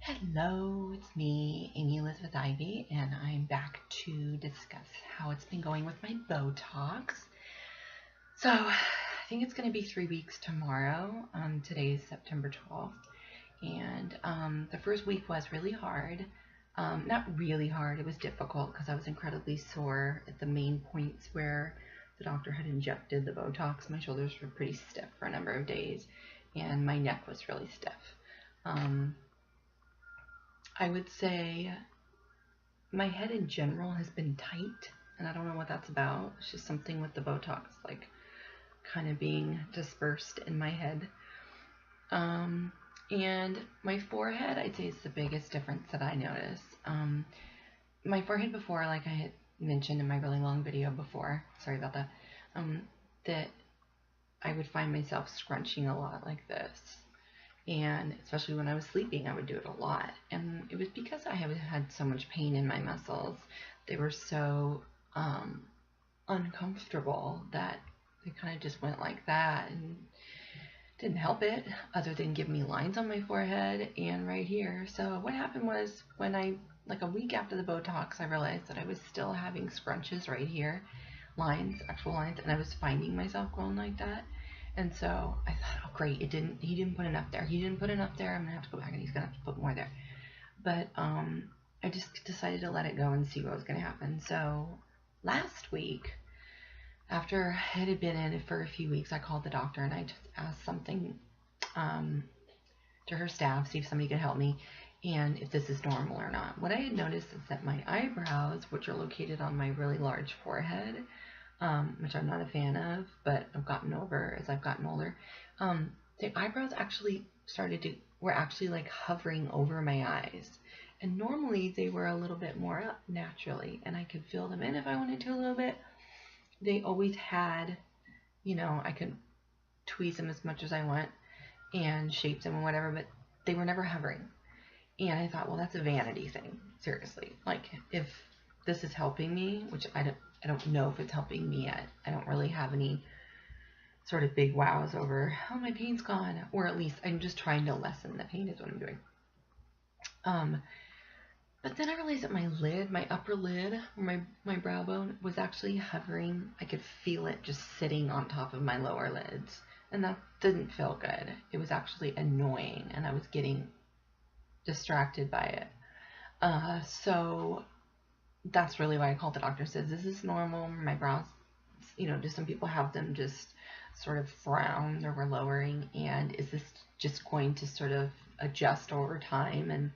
Hello, it's me, Amy Elizabeth Ivy, and I'm back to discuss how it's been going with my Botox. So, I think it's going to be 3 weeks tomorrow. Today is September 12th, and the first week was really hard. Not really hard, it was difficult because I was incredibly sore at the main points where the doctor had injected the Botox. My shoulders were pretty stiff for a number of days, and my neck was really stiff. I would say my head in general has been tight, and I don't know what that's about. It's just something with the Botox, like kind of being dispersed in my head. And my forehead, I'd say, is the biggest difference that I notice. My forehead before, like I had mentioned in my really long video before, sorry about that, that I would find myself scrunching a lot like this. And especially when I was sleeping, I would do it a lot. And it was because I had so much pain in my muscles. They were so uncomfortable that they kind of just went like that and didn't help it other than give me lines on my forehead and right here. So what happened was when like a week after the Botox, I realized that I was still having scrunches right here, lines, actual lines, and I was finding myself going like that. And so I thought, oh great, he didn't put enough there. He didn't put enough there. I'm gonna have to go back and he's gonna have to put more there. But I just decided to let it go and see what was gonna happen. So last week, after it had been in for a few weeks, I called the doctor and I just asked something to her staff, see if somebody could help me and if this is normal or not. What I had noticed is that my eyebrows, which are located on my really large forehead, which I'm not a fan of, but I've gotten over as I've gotten older. The eyebrows actually were actually like hovering over my eyes. And normally they were a little bit more up naturally, and I could fill them in if I wanted to a little bit. They always had, I could tweeze them as much as I want and shape them and whatever, but they were never hovering. And I thought, well, that's a vanity thing, seriously. Like, if this is helping me, which I don't know if it's helping me yet. I don't really have any sort of big wows over, oh, my pain's gone. Or at least I'm just trying to lessen the pain is what I'm doing. But then I realized that my lid, my upper lid, or my brow bone was actually hovering. I could feel it just sitting on top of my lower lids. And that didn't feel good. It was actually annoying, and I was getting distracted by it. So that's really why I called the doctor. Says, is this normal? My brows, do some people have them just sort of frown or we're lowering? And is this just going to sort of adjust over time? And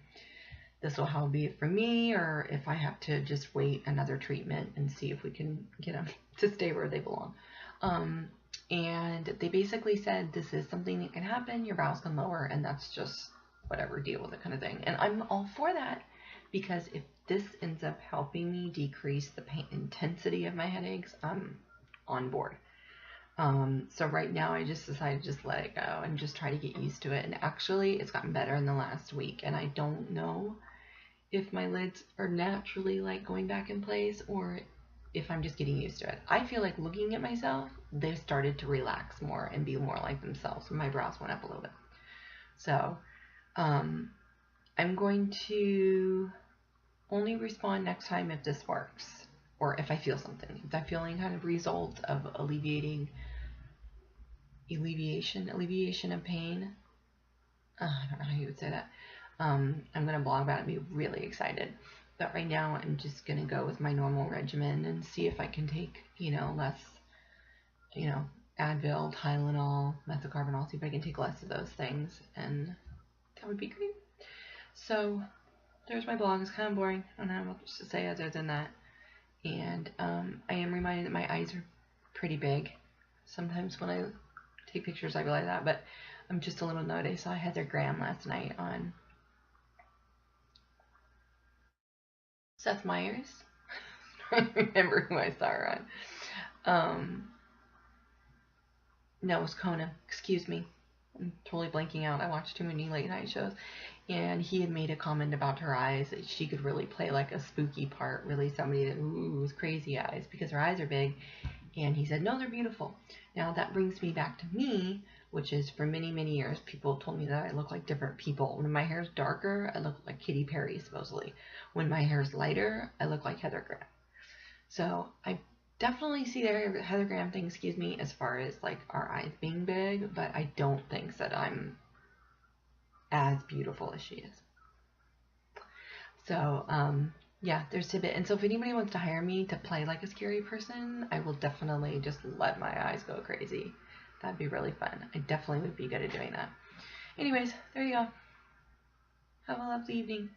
this will how be it for me, or if I have to just wait another treatment and see if we can get them to stay where they belong. And they basically said, this is something that can happen. Your brows can lower, and that's just whatever, deal with it kind of thing. And I'm all for that, because if this ends up helping me decrease the pain intensity of my headaches, I'm on board. So right now I just decided to just let it go and just try to get used to it. And actually it's gotten better in the last week, and I don't know if my lids are naturally like going back in place or if I'm just getting used to it. I feel like looking at myself, they started to relax more and be more like themselves. My brows went up a little bit. So I'm going to only respond next time if this works, or if I feel something. If I'm feeling kind of result of alleviation of pain. I don't know how you would say that. I'm going to blog about it and be really excited. But right now I'm just going to go with my normal regimen and see if I can take, less, Advil, Tylenol, methocarbamol, see if I can take less of those things, and that would be great. So there's my blog. It's kind of boring. I don't know what to say other than that. And I am reminded that my eyes are pretty big. Sometimes when I take pictures I realize that, but I'm just a little note. I saw Heather Graham last night on Seth Meyers. I don't remember who I saw her on. No, it was Conan. Excuse me. I'm totally blanking out. I watched too many late night shows. And he had made a comment about her eyes, that she could really play like a spooky part, really somebody that, was crazy eyes, because her eyes are big. And he said, no, they're beautiful. Now that brings me back to me which is for many, many years, people told me that I look like different people. When my hair's darker, I look like Katy Perry, supposedly. When my hair's lighter, I look like Heather Graham. So I definitely see the Heather Graham thing, as far as like our eyes being big, but I don't think that I'm as beautiful as she is. So, yeah, there's Tidbit. And so if anybody wants to hire me to play like a scary person, I will definitely just let my eyes go crazy. That'd be really fun. I definitely would be good at doing that. Anyways, there you go. Have a lovely evening.